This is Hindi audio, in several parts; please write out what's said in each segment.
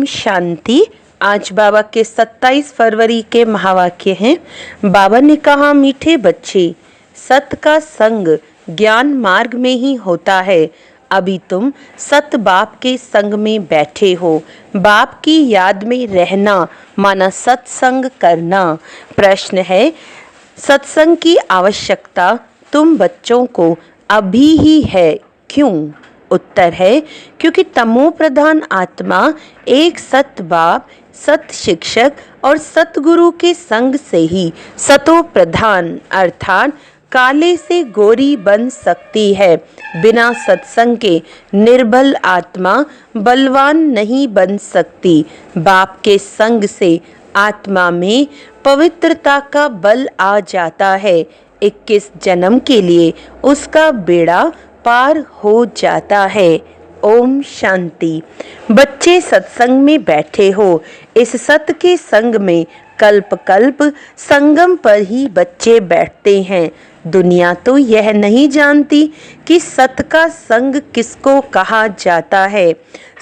शांति। आज बाबा के 27 फरवरी के महावाक्य हैं। बाबा ने कहा, मीठे बच्चे, सत का संग ज्ञान मार्ग में ही होता है। अभी तुम सत बाप के संग में बैठे हो। बाप की याद में रहना माना सत्संग करना। प्रश्न है, सत्संग की आवश्यकता तुम बच्चों को अभी ही है, क्यों? उत्तर है, क्योंकि तमो प्रधान आत्मा एक सत बाप, सत शिक्षक और सतगुरु के संग से ही सतो प्रधान अर्थात काले से गोरी बन सकती है। बिना सत्संग के निर्बल आत्मा बलवान नहीं बन सकती। बाप के संग से आत्मा में पवित्रता का बल आ जाता है। 21 जन्म के लिए उसका बेड़ा पार हो जाता है। ओम शांति। बच्चे सत्संग में बैठे हो। इस सत के संग में कल्प कल्प संगम पर ही बच्चे बैठते हैं। दुनिया तो यह नहीं जानती कि सत का संग किसको कहा जाता है।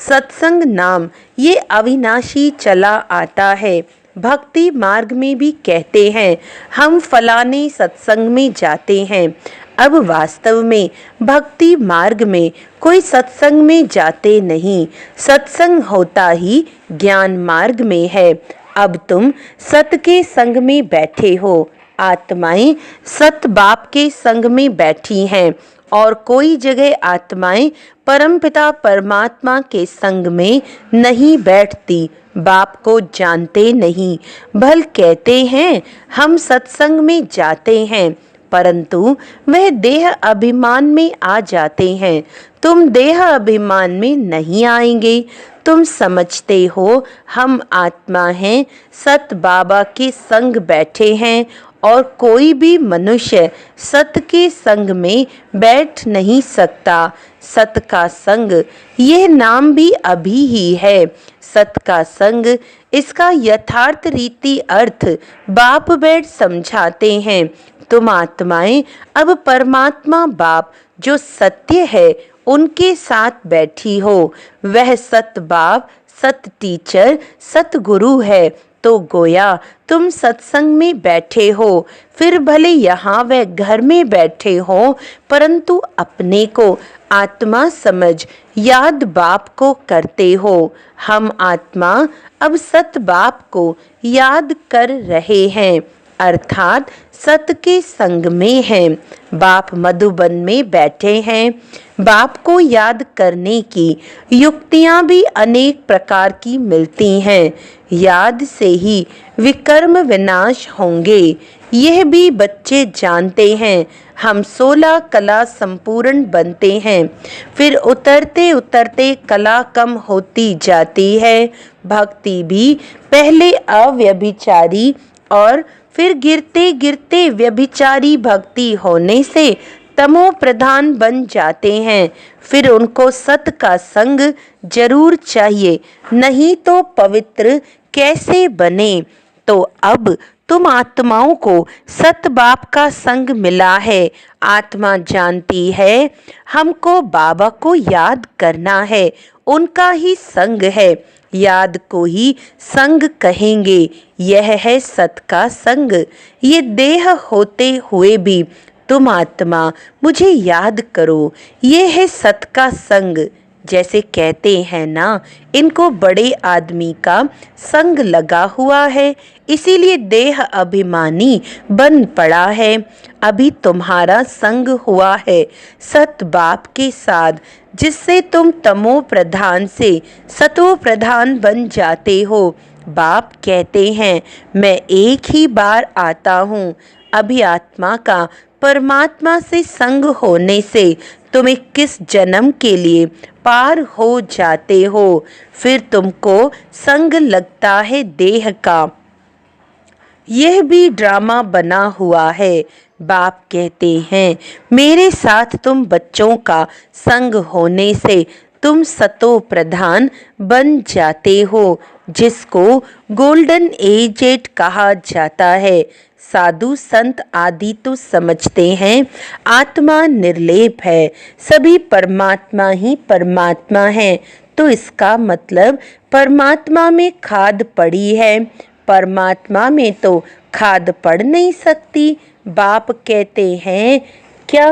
सत्संग नाम ये अविनाशी चला आता है। भक्ति मार्ग में भी कहते हैं, हम फलाने सत्संग में जाते हैं। अब वास्तव में भक्ति मार्ग में कोई सत्संग में जाते नहीं। सत्संग होता ही ज्ञान मार्ग में है। अब तुम सत के संग में बैठे हो। आत्माएं सत बाप के संग में बैठी हैं और कोई जगह आत्माएं परमपिता परमात्मा के संग में नहीं बैठती। बाप को जानते नहीं। भल कहते हैं हम सत्संग में जाते हैं, परंतु वह देह अभिमान में आ जाते हैं। तुम देह अभिमान में नहीं आएंगे। तुम समझते हो हम आत्मा हैं, सत बाबा के संग बैठे हैं और कोई भी मनुष्य सत के संग में बैठ नहीं सकता। सत का संग यह नाम भी अभी ही है। सत का संग, इसका यथार्थ रीति अर्थ बाप बैठ समझाते हैं। तुम आत्माएं अब परमात्मा बाप जो सत्य है उनके साथ बैठी हो। वह सत बाप, सत टीचर, सत गुरु है। तो गोया तुम सत्संग में बैठे हो। फिर भले यहाँ व घर में बैठे हो, परंतु अपने को आत्मा समझ याद बाप को करते हो। हम आत्मा अब सत बाप को याद कर रहे हैं, अर्थात सत के संग में हैं। बाप मधुबन में बैठे हैं। बाप को याद करने की युक्तियां भी अनेक प्रकार की मिलती हैं। याद से ही विकर्म विनाश होंगे, यह भी बच्चे जानते हैं। हम 16 कला संपूर्ण बनते हैं, फिर उतरते उतरते कला कम होती जाती है। भक्ति भी पहले अव्यभिचारी और फिर गिरते गिरते व्यभिचारी भक्ति होने से तमो प्रधान बन जाते हैं। फिर उनको सत का संग जरूर चाहिए, नहीं तो पवित्र कैसे बने। तो अब तुम आत्माओं को सत बाप का संग मिला है। आत्मा जानती है हमको बाबा को याद करना है, उनका ही संग है। याद को ही संग कहेंगे। यह है सत का संग। ये देह होते हुए भी तुम आत्मा मुझे याद करो, ये है सत का संग। जैसे कहते हैं ना, इनको बड़े आदमी का संग लगा हुआ है, इसीलिए देह अभिमानी बन पड़ा है। अभी तुम्हारा संग हुआ है सत बाप के साथ, जिससे तुम तमो प्रधान से सतो प्रधान बन जाते हो। बाप कहते हैं, मैं एक ही बार आता हूँ। अभी आत्मा का परमात्मा से संग होने से तुम 21 जन्म के लिए पार हो जाते हो। फिर तुमको संग लगता है देह का। यह भी ड्रामा बना हुआ है। बाप कहते हैं, मेरे साथ तुम बच्चों का संग होने से तुम सतो प्रधान बन जाते हो, जिसको गोल्डन एजेड कहा जाता है। साधु संत आदि तो समझते हैं आत्मा निर्लेप है, सभी परमात्मा ही परमात्मा है। तो इसका मतलब परमात्मा में खाद पड़ी है। परमात्मा में तो खाद पड़ नहीं सकती। बाप कहते हैं, क्या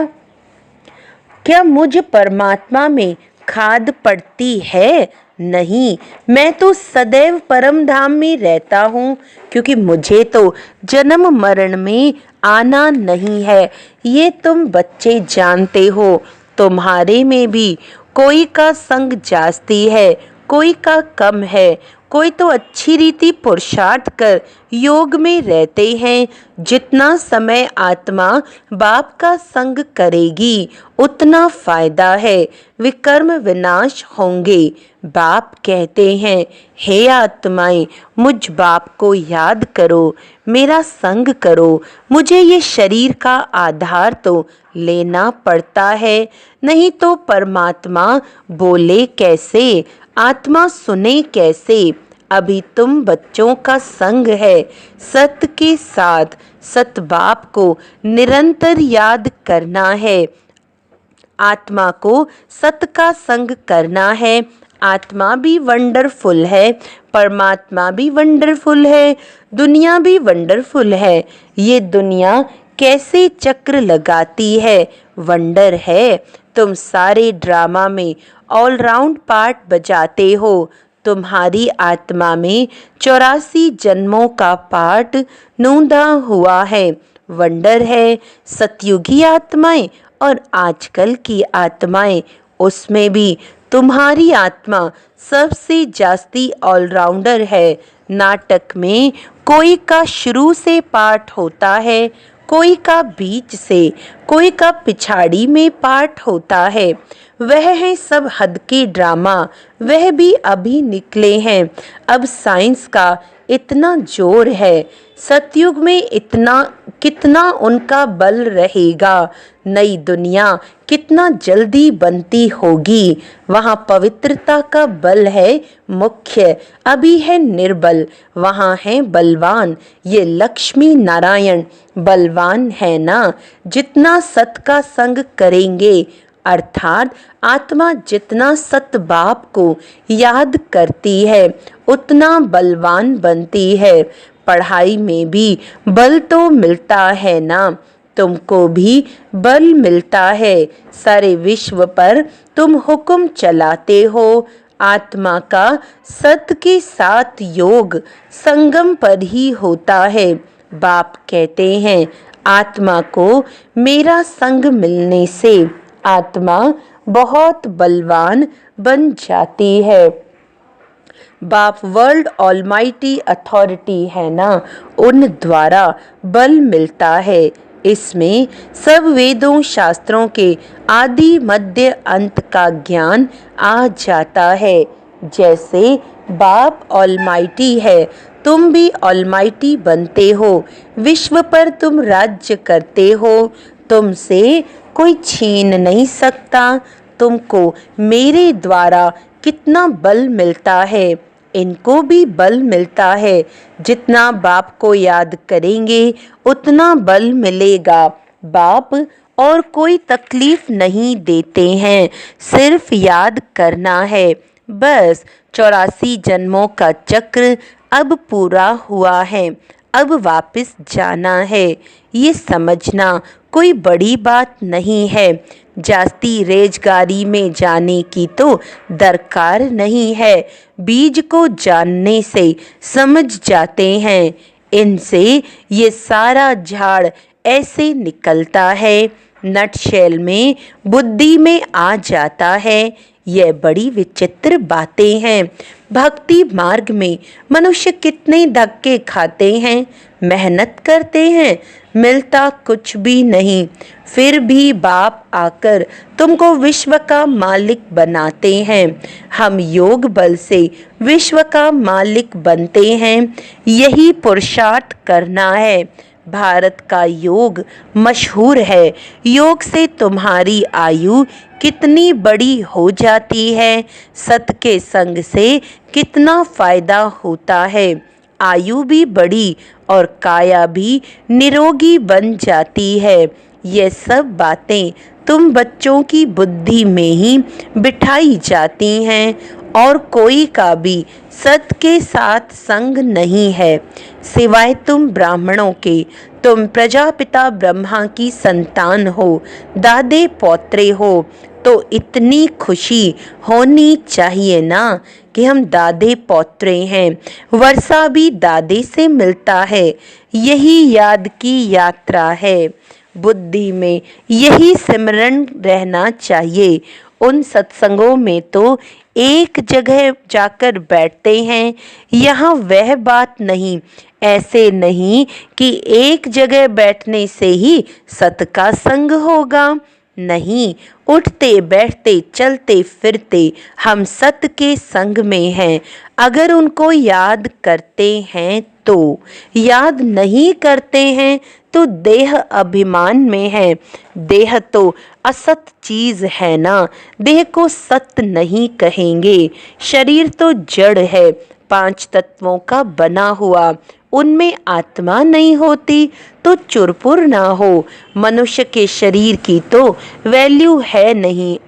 क्या मुझ परमात्मा में खाद पड़ती है? नहीं, मैं तो सदैव परम धाम में रहता हूँ, क्योंकि मुझे तो जन्म मरण में आना नहीं है। ये तुम बच्चे जानते हो। तुम्हारे में भी कोई का संग जास्ती है, कोई का कम है। कोई तो अच्छी रीति पुरुषार्थ कर योग में रहते हैं। जितना समय आत्मा बाप का संग करेगी उतना फायदा है। विकर्म विनाश होंगे। बाप कहते हैं, हे आत्माएं, मुझ बाप को याद करो, मेरा संग करो। मुझे ये शरीर का आधार तो लेना पड़ता है, नहीं तो परमात्मा बोले कैसे, आत्मा सुने कैसे। अभी तुम बच्चों का संग है। सत्य के साथ सत बाप को निरंतर याद करना है। आत्मा को सत का संग करना है। आत्मा भी वंडरफुल है, परमात्मा भी वंडरफुल है, दुनिया भी वंडरफुल है। ये दुनिया कैसे चक्र लगाती है, वंडर है। तुम सारे ड्रामा में ऑलराउंड पार्ट बजाते हो। तुम्हारी आत्मा में 84 जन्मों का पार्ट नूंदा हुआ है। वंडर है। सतयुगी आत्माएं और आजकल की आत्माएं, उसमें भी तुम्हारी आत्मा सबसे जास्ती ऑलराउंडर है। नाटक में कोई का शुरू से पार्ट होता है, कोई का बीच से, कोई का पिछाड़ी में पार्ट होता है। वह है सब हद के ड्रामा, वह भी अभी निकले हैं। अब साइंस का इतना जोर है, सतयुग में इतना कितना उनका बल रहेगा। नई दुनिया कितना जल्दी बनती होगी। वहाँ पवित्रता का बल है मुख्य, अभी है निर्बल, वहाँ है बलवान। ये लक्ष्मी नारायण बलवान है ना। जितना सत का संग करेंगे, अर्थात आत्मा जितना सत बाप को याद करती है उतना बलवान बनती है। पढ़ाई में भी बल तो मिलता है ना, तुमको भी बल मिलता है। सारे विश्व पर तुम हुक्म चलाते हो। आत्मा का सत के साथ योग संगम पर ही होता है। बाप कहते हैं, आत्मा को मेरा संग मिलने से आत्मा बहुत बलवान बन जाती है। बाप वर्ल्ड ऑलमाइटी अथॉरिटी है ना, उन द्वारा बल मिलता है। इसमें सब वेदों शास्त्रों के आदि मध्य अंत का ज्ञान आ जाता है। जैसे बाप ऑलमाइटी है, तुम भी ऑलमाइटी बनते हो। विश्व पर तुम राज्य करते हो, तुमसे कोई छीन नहीं सकता। तुमको मेरे द्वारा कितना बल मिलता है, इनको भी बल मिलता है। जितना बाप को याद करेंगे उतना बल मिलेगा। बाप और कोई तकलीफ नहीं देते हैं, सिर्फ याद करना है बस। 84 जन्मों का चक्र अब पूरा हुआ है, अब वापस जाना है। ये समझना कोई बड़ी बात नहीं है। जास्ती रेजगारी में जाने की तो दरकार नहीं है। बीज को जानने से समझ जाते हैं। इनसे ये सारा झाड़ ऐसे निकलता है, नटशेल में बुद्धि में आ जाता है। यह बड़ी विचित्र बातें हैं। भक्ति मार्ग में मनुष्य कितने धक्के खाते हैं, मेहनत करते हैं, मिलता कुछ भी नहीं। फिर भी बाप आकर तुमको विश्व का मालिक बनाते हैं। हम योग बल से विश्व का मालिक बनते हैं। यही पुरुषार्थ करना है। भारत का योग मशहूर है। योग से तुम्हारी आयु कितनी बड़ी हो जाती है, सत के संग से कितना फायदा होता है। आयु भी बड़ी और काया भी निरोगी बन जाती है। ये सब बातें तुम बच्चों की बुद्धि में ही बिठाई जाती हैं और कोई का भी सत के साथ संग नहीं है सिवाय तुम ब्राह्मणों के। तुम प्रजापिता ब्रह्मा की संतान हो, दादे पौत्रे हो, तो इतनी खुशी होनी चाहिए ना कि हम दादे पौत्रे हैं। वर्षा भी दादे से मिलता है, यही याद की यात्रा है। बुद्धि में यही सिमरन रहना चाहिए। उन सत्संगों में तो एक जगह जाकर बैठते हैं, यहाँ वह बात नहीं। ऐसे नहीं कि एक जगह बैठने से ही सत का संग होगा, नहीं। उठते बैठते चलते फिरते हम सत के संग में हैं। अगर उनको याद करते हैं तो, याद नहीं करते हैं तो देह अभिमान में है। देह तो असत चीज है ना, देह को सत नहीं कहेंगे। शरीर तो जड़ है, 5 तत्वों का बना हुआ, उनमें आत्मा नहीं होती तो चुरपुर ना हो। मनुष्य के शरीर की तो वैल्यू है नहीं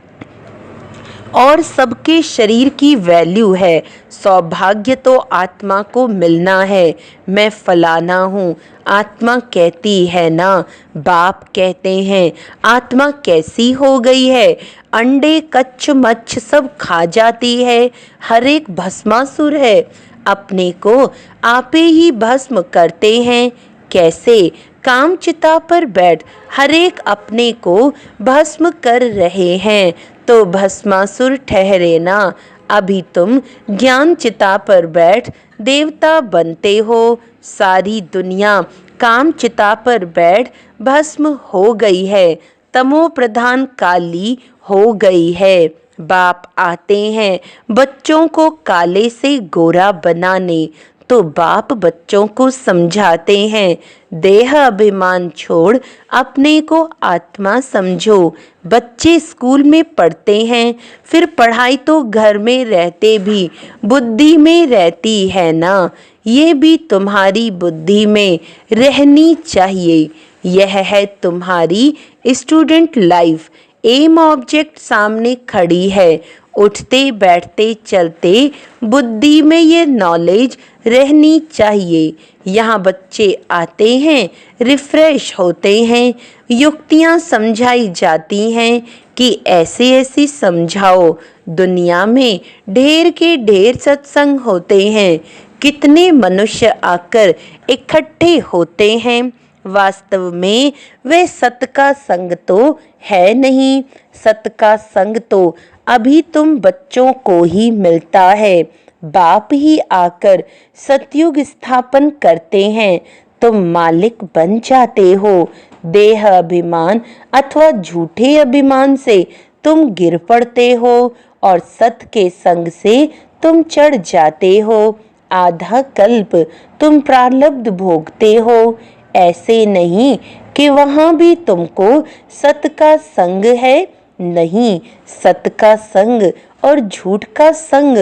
और सबके शरीर की वैल्यू है। सौभाग्य तो आत्मा को मिलना है। मैं फलाना हूँ, आत्मा कहती है ना। बाप कहते हैं आत्मा कैसी हो गई है, अंडे कच्च मच्छ सब खा जाती है, हर एक भस्मासुर है। अपने को आपे ही भस्म करते हैं। कैसे? काम चिता पर बैठ हर एक अपने को भस्म कर रहे हैं तो भस्मासुर ठहरे ना। अभी तुम ज्ञान चिता पर बैठ देवता बनते हो। सारी दुनिया काम चिता पर बैठ भस्म हो गई है, तमो प्रधान काली हो गई है। बाप आते हैं बच्चों को काले से गोरा बनाने, तो बाप बच्चों को समझाते हैं देह अभिमान छोड़ अपने को आत्मा समझो। बच्चे स्कूल में पढ़ते हैं, फिर पढ़ाई तो घर में रहते भी बुद्धि में रहती है ना। ये भी तुम्हारी बुद्धि में रहनी चाहिए। यह है तुम्हारी स्टूडेंट लाइफ। एम ऑब्जेक्ट सामने खड़ी है। उठते बैठते चलते बुद्धि में ये नॉलेज रहनी चाहिए। यहाँ बच्चे आते हैं, रिफ्रेश होते हैं, युक्तियाँ समझाई जाती हैं कि ऐसे ऐसी समझाओ। दुनिया में ढेर के ढेर सत्संग होते हैं, कितने मनुष्य आकर इकट्ठे होते हैं। वास्तव में वे सत का संग तो है नहीं। सत का संग तो अभी तुम बच्चों को ही मिलता है। बाप ही आकर सतयुग स्थापन करते हैं, तुम मालिक बन जाते हो। देह अभिमान अथवा झूठे अभिमान से तुम गिर पड़ते हो और सत के संग से तुम चढ़ जाते हो। आधा कल्प तुम प्रारब्ध भोगते हो। ऐसे नहीं कि वहाँ भी तुमको सत का संग है, नहीं। सत का संग और झूठ का संग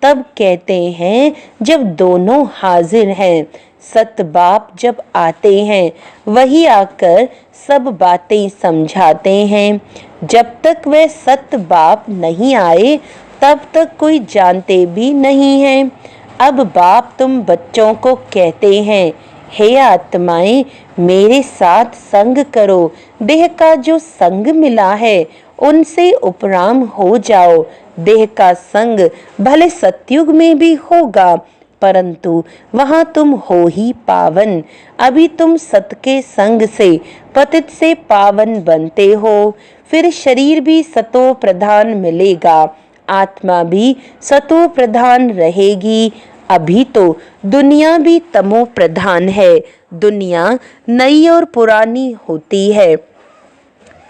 तब कहते हैं जब दोनों हाजिर हैं। सत बाप जब आते हैं वही आकर सब बातें समझाते हैं। जब तक वे सत बाप नहीं आए तब तक कोई जानते भी नहीं है। अब बाप तुम बच्चों को कहते हैं, हे आत्माएं मेरे साथ संग करो। देह का जो संग मिला है उनसे उपराम हो जाओ। देह का संग भले सतयुग में भी होगा, परंतु वहां तुम हो ही पावन। अभी तुम सत के संग से पतित से पावन बनते हो। फिर शरीर भी सतो प्रधान मिलेगा, आत्मा भी सतो प्रधान रहेगी। अभी तो दुनिया भी तमो प्रधान है। दुनिया नई और पुरानी होती है।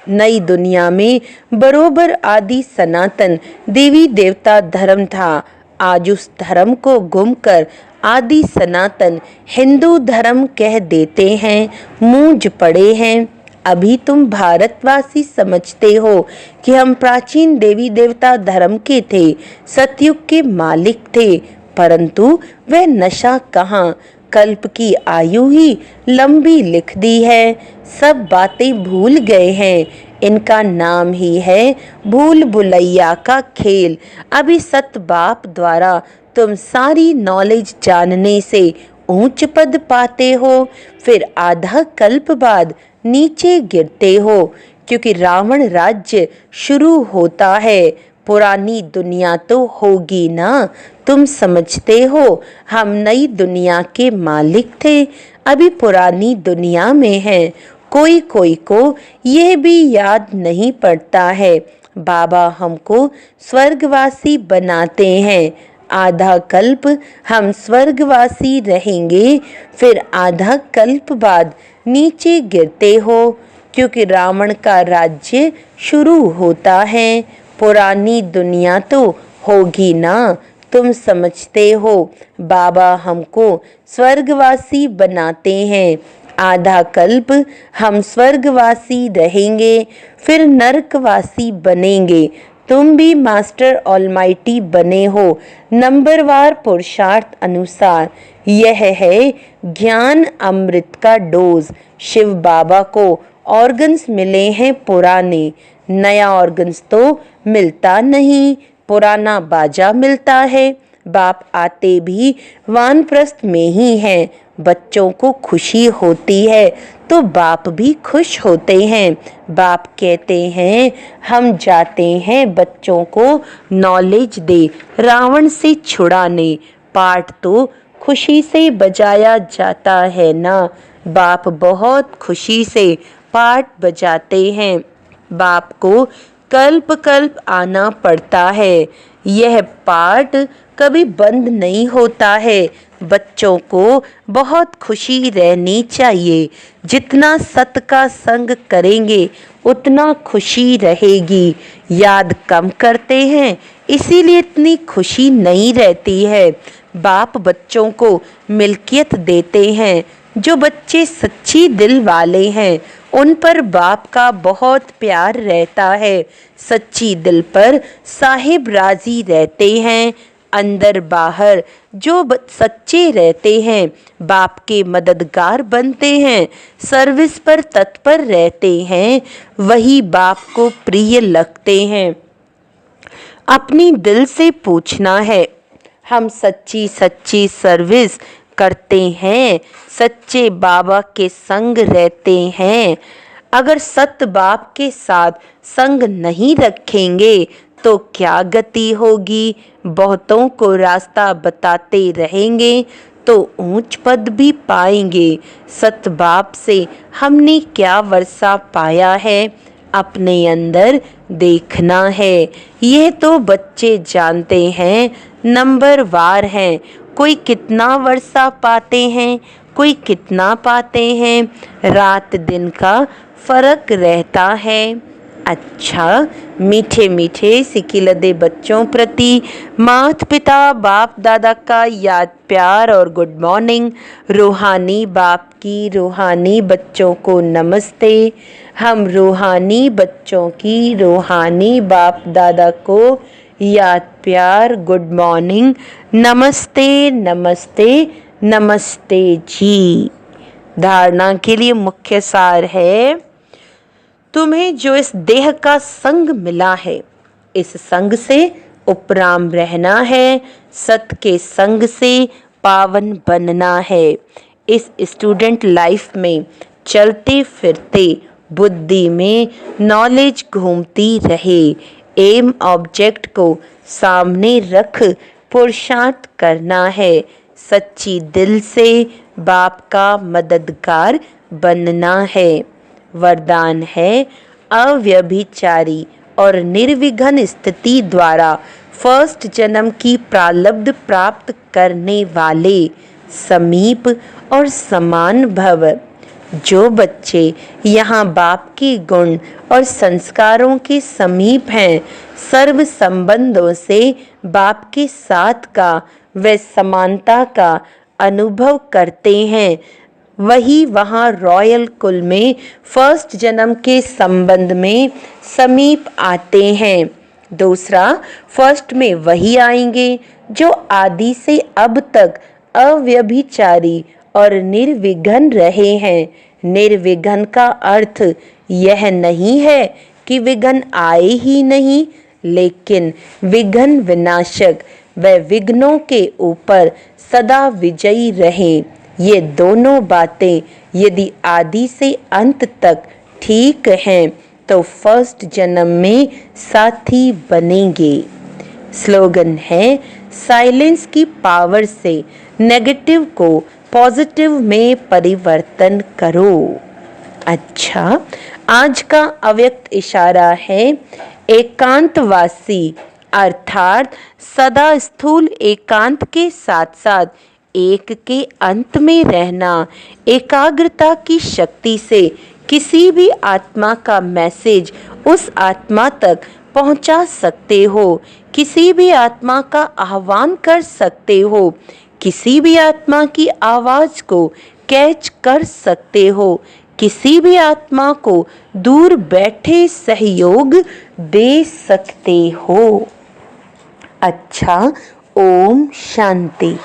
नई दुनिया में बरोबर आदि सनातन देवी देवता धर्म था। आज उस धर्म को गुम कर आदि सनातन हिंदू धर्म कह देते हैं, मूंझ पड़े हैं। अभी तुम भारतवासी समझते हो कि हम प्राचीन देवी देवता धर्म के थे, सतयुग के मालिक थे, परंतु वह नशा कहाँ, कल्प की आयु ही लंबी लिख दी है। सब बातें भूल गए हैं, इनका नाम ही है भूल भुलैया का खेल। अभी सत बाप द्वारा तुम सारी नॉलेज जानने से ऊंच पद पाते हो, फिर आधा कल्प बाद नीचे गिरते हो, क्योंकि रावण राज्य शुरू होता है। पुरानी दुनिया तो होगी ना, तुम समझते हो हम नई दुनिया के मालिक थे, अभी पुरानी दुनिया में हैं। कोई कोई को यह भी याद नहीं पड़ता है, बाबा हमको स्वर्गवासी बनाते हैं। आधा कल्प हम स्वर्गवासी रहेंगे, फिर आधा कल्प बाद नीचे गिरते हो, क्योंकि रावण का राज्य शुरू होता है। पुरानी दुनिया तो होगी ना, तुम समझते हो बाबा हमको स्वर्गवासी बनाते हैं। आधा कल्प हम स्वर्गवासी रहेंगे, फिर नरकवासी बनेंगे। तुम भी मास्टर ऑलमाइटी बने हो नंबरवार पुरुषार्थ अनुसार। यह है ज्ञान अमृत का डोज। शिव बाबा को ऑर्गन्स मिले हैं पुराने, नया ऑर्गन्स तो मिलता नहीं, पुराना बाजा मिलता है। बाप आते भी वानप्रस्थ में ही हैं। बच्चों को खुशी होती है तो बाप भी खुश होते हैं। बाप कहते हैं हम जाते हैं बच्चों को नॉलेज दे रावण से छुड़ाने। पाठ तो खुशी से बजाया जाता है ना, बाप बहुत खुशी से पाठ बजाते हैं। बाप को कल्प कल्प आना पड़ता है, यह पाठ कभी बंद नहीं होता है। बच्चों को बहुत खुशी रहनी चाहिए, जितना सत का संग करेंगे उतना खुशी रहेगी। याद कम करते हैं इसीलिए इतनी खुशी नहीं रहती है। बाप बच्चों को मिल्कियत देते हैं। जो बच्चे सच्ची दिल वाले हैं उन पर बाप का बहुत प्यार रहता है। सच्ची दिल पर साहिब राजी रहते हैं। अंदर बाहर जो सच्चे रहते हैं बाप के मददगार बनते हैं। सर्विस पर तत्पर रहते हैं, वही बाप को प्रिय लगते हैं। अपनी दिल से पूछना है, हम सच्ची सच्ची सर्विस करते हैं, सच्चे बाबा के संग रहते हैं। अगर सत बाप के साथ संग नहीं रखेंगे तो क्या गति होगी। बहुतों को रास्ता बताते रहेंगे तो ऊंच पद भी पाएंगे। सत बाप से हमने क्या वर्षा पाया है, अपने अंदर देखना है। यह तो बच्चे जानते हैं, नंबर वार हैं। कोई कितना वर्षा पाते हैं, कोई कितना पाते हैं, रात दिन का फर्क रहता है। अच्छा, मीठे मीठे सिकिलदे बच्चों प्रति माता पिता बाप दादा का याद प्यार और गुड मॉर्निंग। रूहानी बाप की रूहानी बच्चों को नमस्ते। हम रूहानी बच्चों की रूहानी बाप दादा को याद प्यार गुड मॉर्निंग, नमस्ते नमस्ते नमस्ते जी। धारणा के लिए मुख्य सार है, तुम्हें जो इस देह का संग मिला है इस संग से उपराम रहना है, सत के संग से पावन बनना है। इस स्टूडेंट लाइफ में चलते फिरते बुद्धि में नॉलेज घूमती रहे। एम ऑब्जेक्ट को सामने रख पुरुषार्थ करना है। सच्ची दिल से बाप का मददगार बनना है। वरदान है, अव्यभिचारी और निर्विघ्न स्थिति द्वारा फर्स्ट जन्म की प्रारब्ध प्राप्त करने वाले समीप और समान भव। जो बच्चे यहाँ बाप के गुण और संस्कारों के समीप हैं, सर्व संबंधों से बाप के साथ का व समानता का अनुभव करते हैं, वही वहाँ रॉयल कुल में फर्स्ट जन्म के संबंध में समीप आते हैं। दूसरा, फर्स्ट में वही आएंगे जो आदि से अब तक अव्यभिचारी और निर्विघ्न रहे हैं। निर्विघ्न का अर्थ यह नहीं है कि विघ्न आए ही नहीं, लेकिन विघ्न विनाशक व विघ्नों के ऊपर सदा विजयी रहें। ये दोनों बातें यदि आदि से अंत तक ठीक हैं तो फर्स्ट जन्म में साथी बनेंगे। स्लोगन है, साइलेंस की पावर से नेगेटिव को पॉजिटिव में परिवर्तन करो। अच्छा, आज का अव्यक्त इशारा है एकांतवासी, अर्थात सदा स्थूल एकांत के साथ साथ एक के अंत में रहना। एकाग्रता की शक्ति से किसी भी आत्मा का मैसेज उस आत्मा तक पहुंचा सकते हो, किसी भी आत्मा का आह्वान कर सकते हो, किसी भी आत्मा की आवाज को कैच कर सकते हो, किसी भी आत्मा को दूर बैठे सहयोग दे सकते हो। अच्छा, ओम शांति।